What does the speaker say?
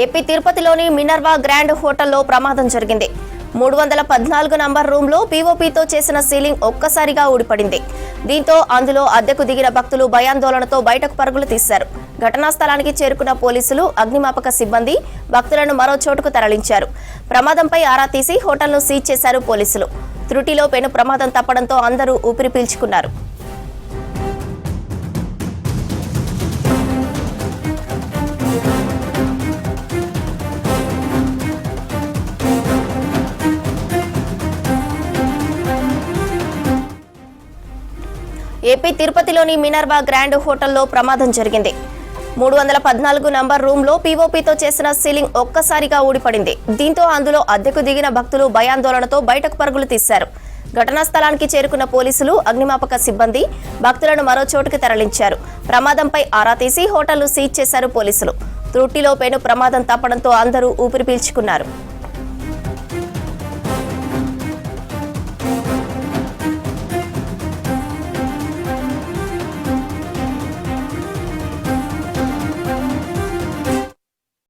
AP తిరుపతిలోని Minerva grand హోటల్లో ప్రమాదం జరిగింది. 314 నంబర్ రూమ్లో పీఓపీతో చేసిన సీలింగ్ ఒక్కసారిగా ఊడిపడింది. దీంతో అందులో అద్దెకు దిగిన భక్తులు భయాందోళనతో బయటకు పరుగులు తీశారు. ఘటనా స్థలానికి చేరుకున్న పోలీసులు, అగ్నిమాపక సిబ్బంది భక్తులను మరో చోటుకు తరలించారు. ప్రమాదంపై ఆరా తీసి హోటల్ను సీజ్ చేశారు పోలీసులు. త్రుటిలో పెను ప్రమాదం తప్పడంతో అందరూ ఊపిరి పీల్చుకున్నారు. ఏపీ తిరుపతిలోని మినర్వా గ్రాండ్ హోటల్లో ప్రమాదం జరిగింది. 314 నంబర్ రూమ్లో పీఓపీతో చేసిన సీలింగ్ ఒక్కసారిగా ఊడిపడింది. దీంతో అందులో అద్దెకు దిగిన భక్తులు భయాందోళనతో బయటకు పరుగులు తీశారు. ఘటనా స్థలానికి చేరుకున్న పోలీసులు, అగ్నిమాపక సిబ్బంది భక్తులను మరో చోటుకి తరలించారు. ప్రమాదంపై ఆరా తీసి హోటల్ను సీజ్ చేశారు పోలీసులు. త్రుటిలో పెను ప్రమాదం తప్పడంతో అందరూ ఊపిరి పీల్చుకున్నారు.